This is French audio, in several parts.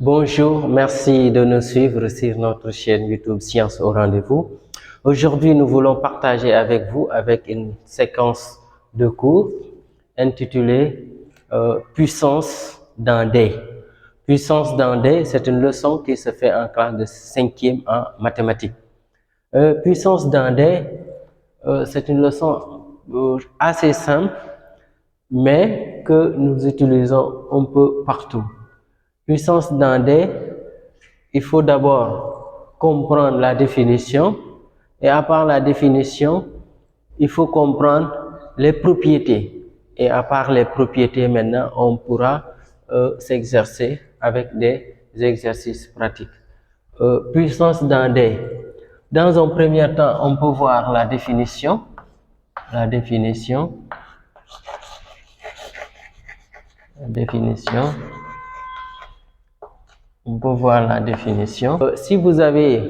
Bonjour, merci de nous suivre sur notre chaîne YouTube Science au rendez-vous. Aujourd'hui, nous voulons partager avec vous une séquence de cours intitulée Puissance dans D. Puissance dans D, c'est une leçon qui se fait en classe de 5e en mathématiques. Puissance dans D, c'est une leçon assez simple, mais que nous utilisons un peu partout. Puissance dans D, il faut d'abord comprendre la définition et à part la définition, il faut comprendre les propriétés. Et à part les propriétés, maintenant, on pourra s'exercer avec des exercices pratiques. Puissance dans D. Dans un premier temps, on peut voir la définition. La définition. On peut voir la définition. Si vous avez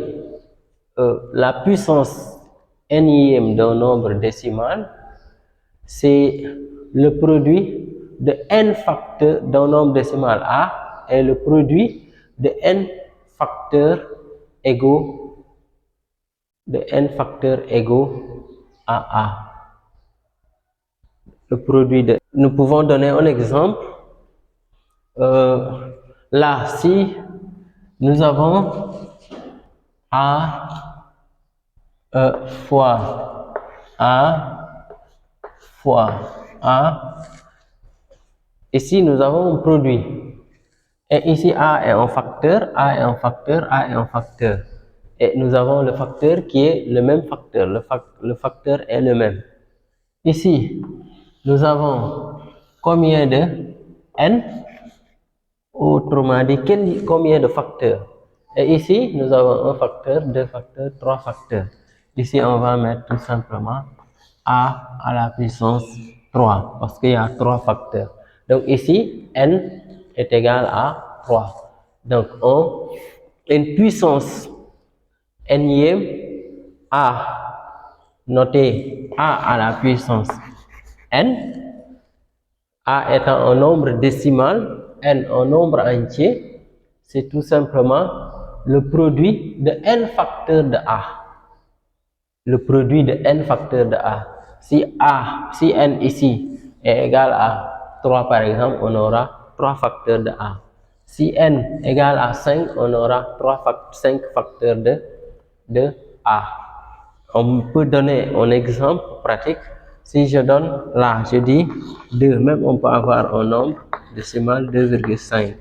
la puissance nième d'un nombre décimal, c'est le produit de n facteurs d'un nombre décimal A et le produit de n facteurs égaux à A. Le produit de... Nous pouvons donner un exemple. Là, si nous avons A fois A, ici nous avons un produit. Et ici A est un facteur, A est un facteur, A est un facteur. Et nous avons le facteur qui est le même facteur, le facteur est le même. Ici, nous avons combien de n? Autrement dit, combien de facteurs? Et ici, nous avons un facteur, deux facteurs, trois facteurs. Ici, on va mettre tout simplement A à la puissance 3, parce qu'il y a trois facteurs. Donc ici, n est égal à 3. Donc, une puissance nième A, notez A à la puissance n, A étant un nombre décimal, n un nombre entier, c'est tout simplement le produit de n facteurs de A. Le produit de n facteurs de A. Si n ici est égal à 3 par exemple, on aura 3 facteurs de A. Si n égale à 5, on aura 5 facteurs de A. On peut donner un exemple pratique. Si je donne là, je dis 2, même on peut avoir un nombre décimal 2,5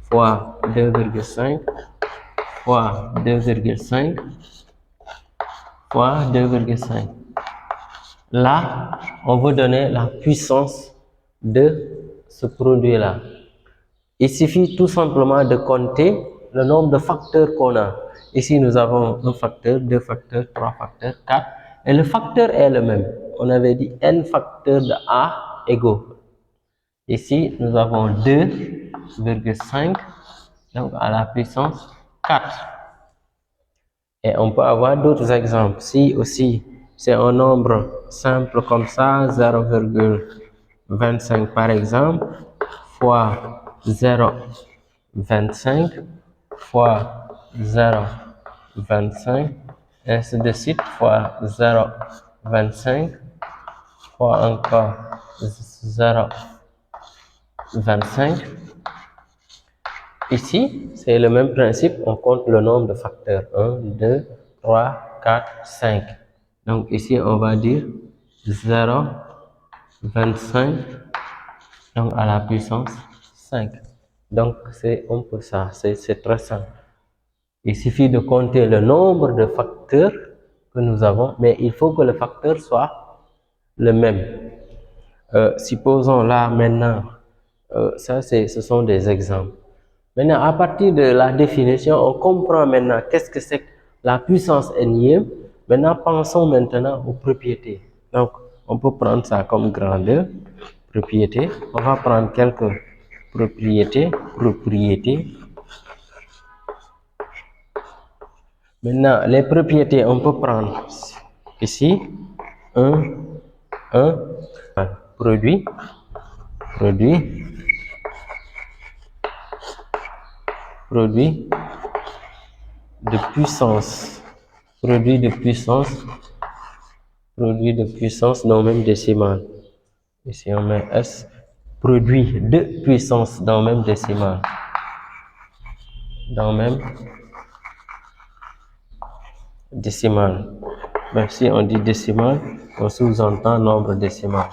fois 2,5 fois 2,5 fois 2,5. Là, on veut donner la puissance de ce produit-là. Il suffit tout simplement de compter le nombre de facteurs qu'on a. Ici, nous avons un facteur, deux facteurs, trois facteurs, 4. Et le facteur est le même. On avait dit n facteurs de A égaux. Ici, nous avons 2,5, donc à la puissance 4. Et on peut avoir d'autres exemples. Si aussi, c'est un nombre simple comme ça, 0,25 par exemple, fois 0,25 fois 0,25, ainsi de suite, fois 0,25 fois encore 0,25. Ici, c'est le même principe, on compte le nombre de facteurs. 1, 2, 3, 4, 5. Donc ici, on va dire 0,25, donc à la puissance 5. Donc c'est un peu ça, c'est très simple. Il suffit de compter le nombre de facteurs que nous avons, mais il faut que le facteur soit le même. Supposons là maintenant, ce sont des exemples. Maintenant, à partir de la définition, on comprend maintenant qu'est-ce que c'est que la puissance nième. Maintenant, pensons maintenant aux propriétés. Donc, on peut prendre ça comme grandeur, propriété. On va prendre quelques propriétés. Maintenant, les propriétés, on peut prendre ici un produit. produit de puissance, produit de puissance, produit de puissance dans même décimale. Ici on met S, produit de puissance dans même décimale, dans même décimale. Mais si on dit décimale, on sous-entend nombre décimal.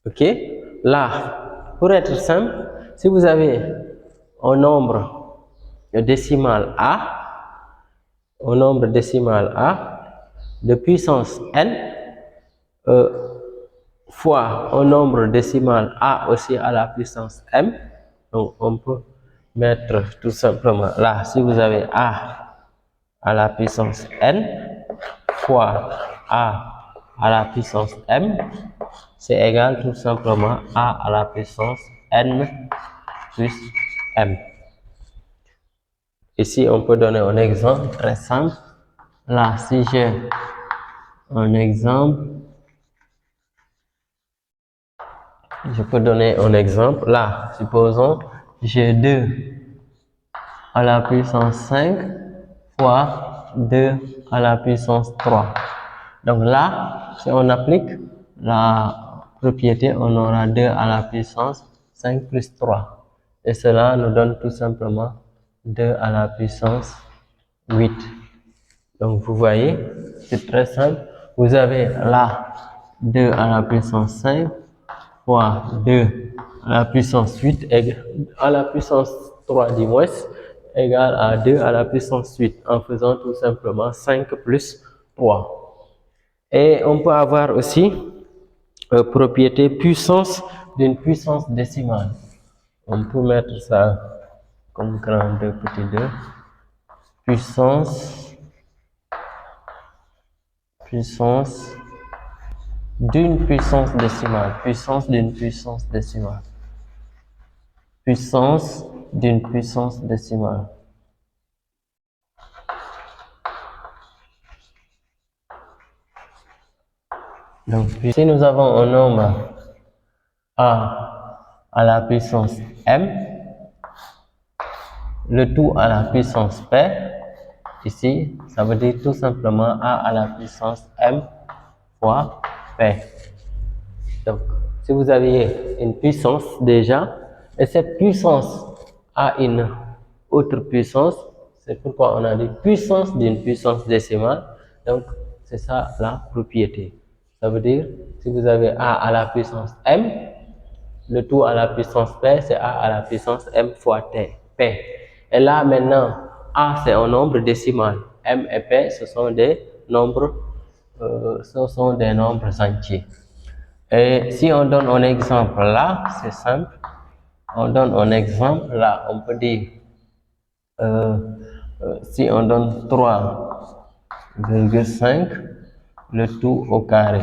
Ok? Là, pour être simple, si vous avez un nombre décimal A, un nombre décimal A de puissance n fois un nombre décimal A aussi à la puissance m, donc on peut mettre tout simplement là, si vous avez A à la puissance n fois A à la puissance m, c'est égal tout simplement A à la puissance n plus m. Ici, on peut donner un exemple très simple. Là, si j'ai un exemple, je peux donner un exemple. Là, supposons, j'ai 2 à la puissance 5 fois 2 à la puissance 3. Donc là, si on applique la propriété, on aura 2 à la puissance 5 plus 3. Et cela nous donne tout simplement 2 à la puissance 8. Donc vous voyez, c'est très simple. Vous avez là 2 à la puissance 5 fois 2 à la puissance 8 à la puissance 3 du moins égale à 2 à la puissance 8 en faisant tout simplement 5 plus 3. Et on peut avoir aussi propriété puissance d'une puissance décimale. On peut mettre ça comme grand 2 petit 2. Puissance d'une puissance décimale. Puissance d'une puissance décimale. Puissance d'une puissance décimale. Donc, si nous avons un nombre A à la puissance M, le tout à la puissance P, ici, ça veut dire tout simplement A à la puissance M fois P. Donc, si vous avez une puissance déjà, et cette puissance a une autre puissance, c'est pourquoi on a dit puissance d'une puissance décimale. Donc, c'est ça la propriété. Ça veut dire, si vous avez A à la puissance M, le tout à la puissance P, c'est A à la puissance M fois P. Et là, maintenant, A, c'est un nombre décimal. M et P, ce sont des nombres entiers. Et si on donne un exemple là, c'est simple. On donne un exemple là, on peut dire, si on donne 3,5, le tout au carré,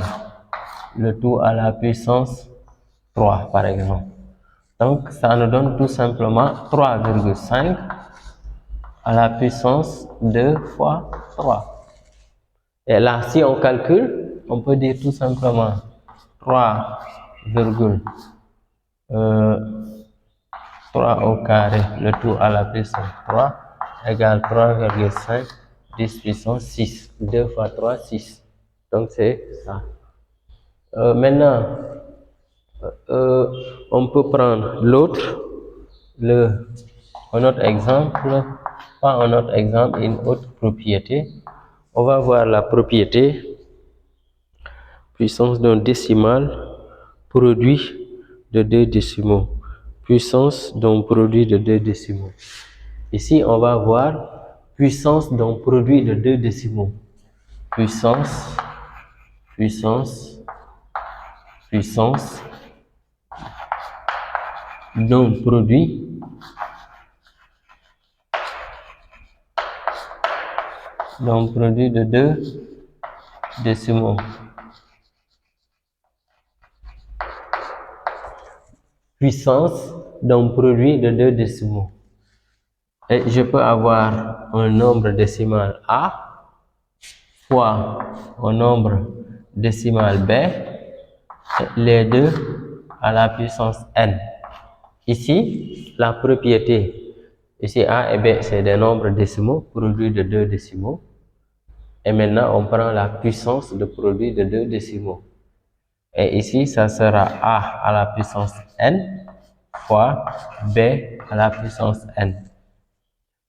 le tout à la puissance 3 par exemple. Donc ça nous donne tout simplement 3,5 à la puissance 2 fois 3. Et là, si on calcule, on peut dire tout simplement 3 au carré, le tout à la puissance 3, égale 3,5, 10 puissance 6. 2 fois 3, 6. Donc c'est ça. Maintenant, on peut prendre l'autre, un autre exemple, pas un autre exemple, une autre propriété. On va voir la propriété puissance d'un décimal produit de 2 décimaux. Puissance d'un produit de 2 décimaux. Ici, on va voir puissance d'un produit de 2 décimaux. Puissance d'un produit de 2 décimaux. Puissance d'un produit de 2 décimaux. Et je peux avoir un nombre décimal A fois un nombre décimal B, les deux à la puissance n. Ici, la propriété Ici, A et B, c'est des nombres décimaux produits de deux décimaux. Et maintenant, on prend la puissance de produit de deux décimaux. Et ici, ça sera A à la puissance n fois B à la puissance n.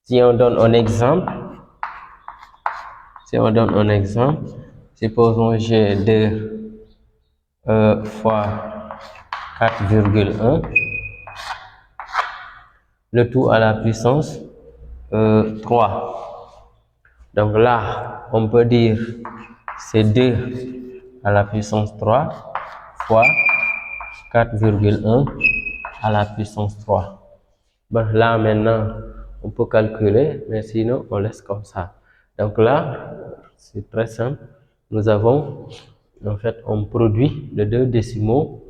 Si on donne un exemple, supposons j'ai 2 fois 4,1, le tout à la puissance 3. Donc là, on peut dire c'est 2 à la puissance 3 fois 4,1 à la puissance 3. Bon, là maintenant, on peut calculer, mais sinon on laisse comme ça. Donc là, c'est très simple. Nous avons en fait un produit de deux décimaux,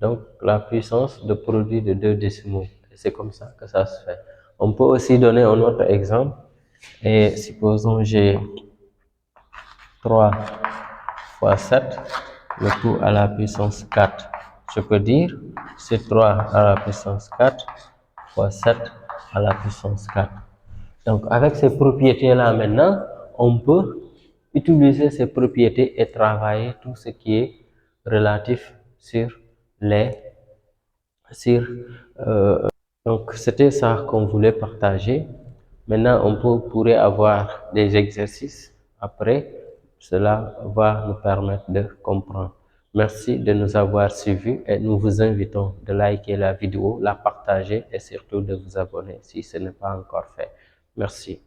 donc la puissance de produit de deux décimaux. C'est comme ça que ça se fait. On peut aussi donner un autre exemple. Et supposons j'ai 3 fois 7, le tout à la puissance 4. Je peux dire c'est 3 à la puissance 4 fois 7 à la puissance 4. Donc avec ces propriétés-là maintenant, on peut utiliser ces propriétés et travailler tout ce qui est relatif sur les... Donc c'était ça qu'on voulait partager. Maintenant, on pourrait avoir des exercices après. Cela va nous permettre de comprendre. Merci de nous avoir suivis et nous vous invitons de liker la vidéo, la partager et surtout de vous abonner si ce n'est pas encore fait. Merci.